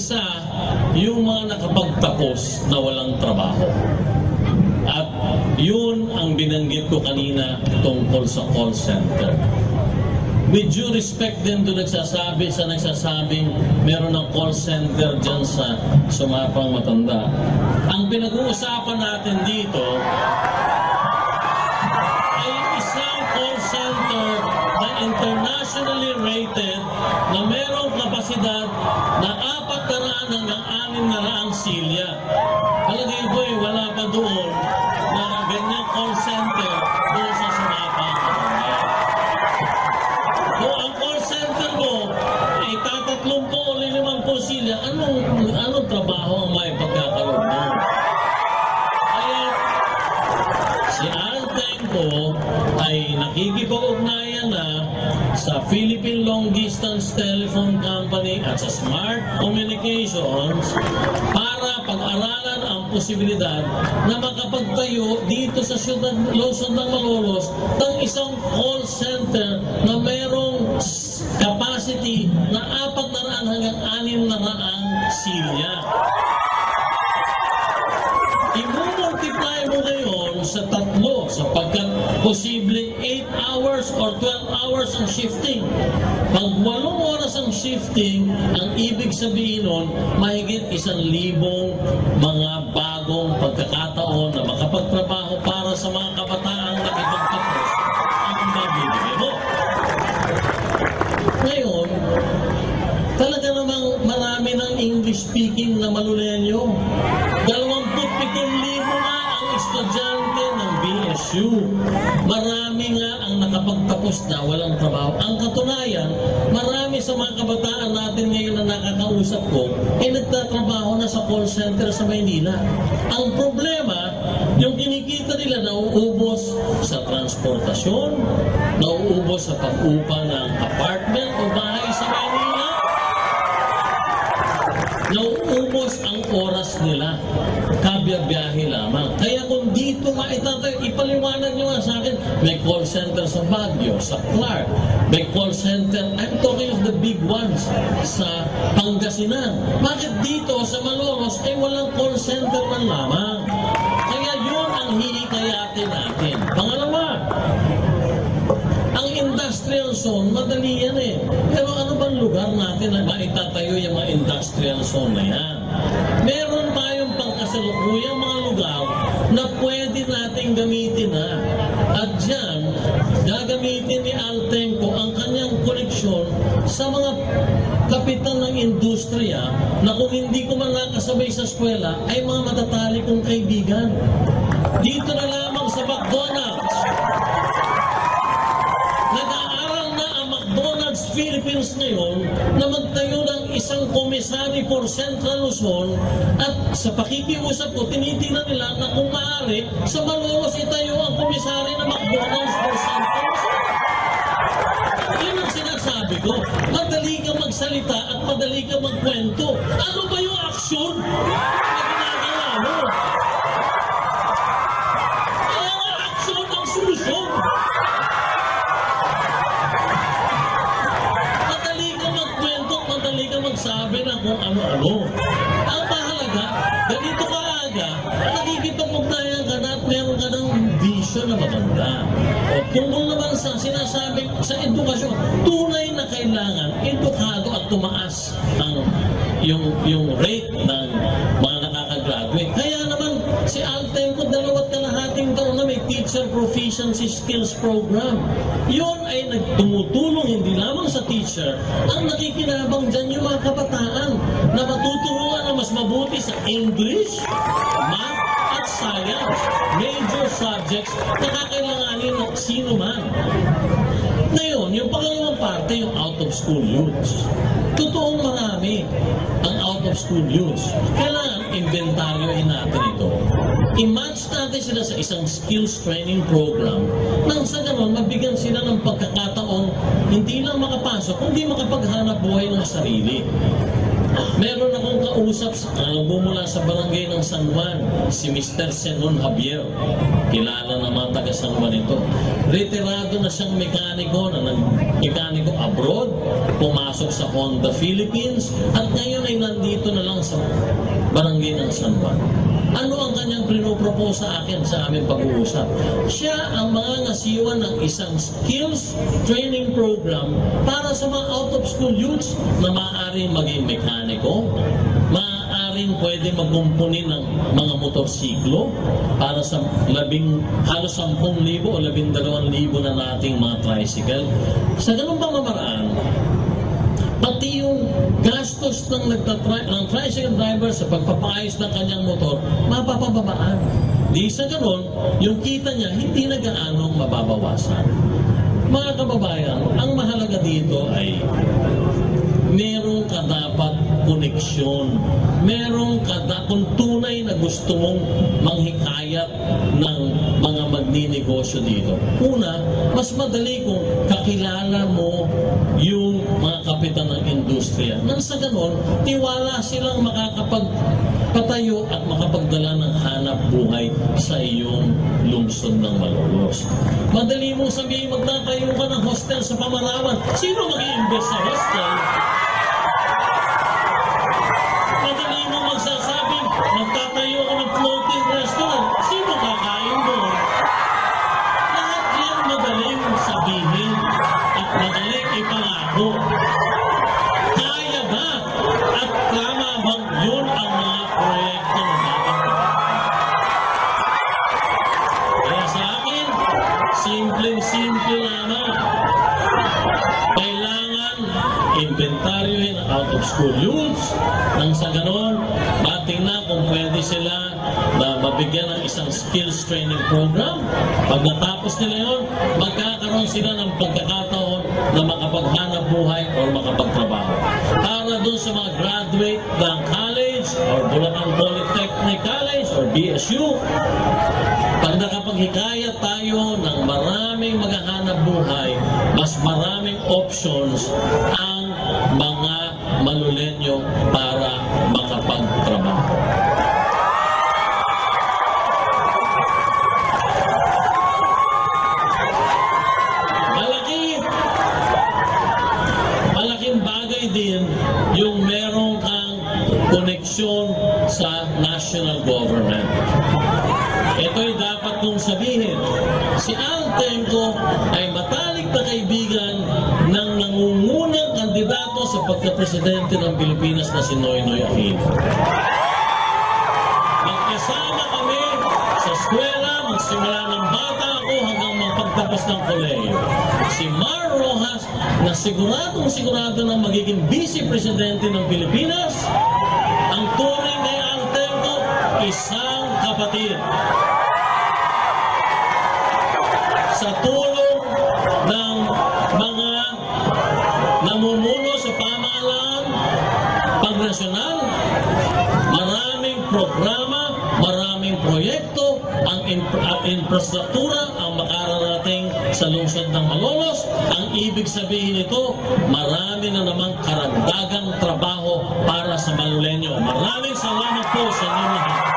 Isa, yung mga nakapagtapos na walang trabaho. At yun ang binanggit ko kanina tungkol sa call center. With due respect din to nagsasabing meron ng call center dyan sa Sumapang Matanda. Ang pinag-uusapan natin dito ay isang call center na internationally rated na merong kapasidad na 400 hanggang 600 silya. Palagay ko wala pa doon na ganyang call center doon sa Sumapang Matanda. Kung ang call center mo ay 30 o 50 silya, anong trabaho ang may pagkakaroon mo? Kaya si Altenco ay nakikipag-ugnayan na sa Philippine Long Distance Telephone Company at sa Smart Communications para pag-aralan ang posibilidad na makapagtayo dito sa Siyudad Luzon ng Malolos ng isang call center na mayroong capacity na 400 hanggang 600 silya. I-multiply mo ngayon sa 3 sapagkat posibleng 8 hours or 12 hours ang shifting. Pag 8 oras ang shifting, ang ibig sabihin nun, mahigit 1,000 mga bagong pagkakataon na makapagtrabaho para sa mga kabataang nakipagtapos ang mabibigay mo. Ngayon, talaga namang marami ng English-speaking na Manulenyo. 27,000 nga ang estudyante ng BSU. Marami nga ang nakapagtapos na walang trabaho. Ang katunayan, marami sa mga kabataan natin ngayon na nakakausap ko ay nagtatrabaho na sa call center sa Maynila. Ang problema, yung kinikita nila nauubos sa transportasyon, nauubos sa pag-upa ng apartment o bahay sa Maynila, nauubos ang oras nila, kabiyabiyahe lamang. Kaya kung dito maitatayo, ipaliwanag nyo nga sa akin, may call center sa Baguio, sa Clark, may call center, I'm talking of the big ones, sa Pangasinan. Bakit dito sa Malolos ay walang call center man lamang? Kaya yun ang hihikayatin natin. Pangalawa, ang industrial zone, madali yan eh. Pero ano bang lugar natin na maitatayo yung mga industrial zone na yan? Meron tayong pangkasalukuyang mga lugar na pwede nating gamitin na. At dyan, gagamitin ni Altenco ang kanyang koneksyon sa mga kapitan ng industriya na kung hindi ko man nakasabay sa eskwela ay mga matatali kong kaibigan. Dito na lamang sa McDonald's. Nag-aaral na ang McDonald's Philippines ngayon na magtayo ng isang komisari for Central Luzon at sa pakikiusap ko, tinitingnan nila na kung maaari sa Malolos itayo ang komisari ng McDonald's for Central Luzon. Yun ang sinasabi ko. Madali ka magsalita at madali ka magkwento. Ano ba yung aksyon na ginagawa mo? Kaya nga aksyon ang solusyon. Madali ka magsabi na kung ano-ano. Ang mahalaga, ganito ka aga, nakikipag-ugnayan ka na at meron ka ng vision na maganda. O tungkol naman sa sinasabi sa edukasyon, tunay na kailangan edukado at tumaas ang yung rate ng mga nakakagraduate. Kaya naman si Altenco 2.5 taon na may Teacher Proficiency Skills Program. Yun ay nagtumutulong hindi lamang sa teacher, ang nakikinabang dyan yung mga kabataan na matuturuan na mas mabuti sa English, Math, at Science, major subjects na kakailanganin ng sino man. Ngayon, yung pangalawang parte, yung out-of-school youths. Totoong marami ang out-of-school youths. Kailangan inventaryoin natin ito. I-match natin natin sila sa isang skills training program nang sa ganon mabigyan sila ng pagkakataong hindi lang makapasok, kundi makapaghanap buhay ng sarili. Meron akong kausap bumula sa barangay ng San Juan, si Mr. Senon Javier. Kilala naman taga San Juan ito. Retirado na siyang mekaniko, mekaniko abroad, pumasok sa Honda Philippines, at ngayon ay nandito na lang sa barangay ng San Juan. Ano ang kanyang pinopropose sa akin sa aming pag-uusap? Siya ang mga ngasiwan ng isang skills training program para sa mga out-of-school youths na maaaring maging mekaniko, maaaring pwede magkumpuni ng mga motorsiklo para sa halos 10,000 o 12,000 na nating mga tricycle. Sa ganung pamamaraan, pati yung gastos ng tricycle driver sa pagpapaayos ng kanyang motor, mapapababaan. Di sa ganon, yung kita niya hindi na gaanong mababawasan. Mga kababayan, ang mahalaga dito ay meron ka dapat koneksyon. Meron ka kung tunay na gusto mong manghikayat ng mga magninegosyo dito. Una, mas madali kung kakilala mo yung mga kapitan ng industriya. Nang sa ganon, tiwala silang makakapagpatayo at makapagdala ng hanap buhay sa iyong lungsod ng Malolos. Madali mong sabihin, magtatayo ka ng hostel sa Pamarawan. Sino mag-i-invest sa hostel? Madali mo magsasabing, magtatayo ako ng floating restaurant. Sino kakain mo? Lahat yan madaling sabihin at madaling ipangako. Kaya ba at tama bang yun ang mga proyekto na dapat? Kaya sa akin, simpleng-simple lamang. Kailangan inventaryohin ang out-of-school youths nang sa ganon, matingnan kung pwede sila na mabigyan ng isang skills training program. Pag natapos nila yun, magkakaroon sila ng pagkakataon na makapaghanap buhay o makapagtrabaho. Para doon sa mga graduate ng college or Bulacan Polytechnic College or BSU, pag nakapaghikayat tayo ng maraming maghahanap buhay, mas maraming options ang mga malulenyo para makapagtrabaho. Malaking bagay din yung meron kang koneksyon sa national government. Ito'y dapat kong sabihin. Si Al Tenco ay matalik na kaibigan ng nangungunang kandidato sa pagka-presidente ng Pilipinas na si Noynoy Aquino. Magkasama kami sa eskwela, magsimula ng bata ako hanggang magpagtapos ng kolehiyo. Si Mar Rojas, na sigurado na magiging vice-presidente ng Pilipinas, ang turing kay Al Tenco, isang kapatid. Sa tulong ng mga namumuno sa pamahalaan pangnasyonal, maraming programa, maraming proyekto, ang infrastruktura ang makararating sa lungsod ng Malolos. Ang ibig sabihin nito, marami na namang karagdagang trabaho para sa Malolenyo. Maraming salamat po sa inyo lahat.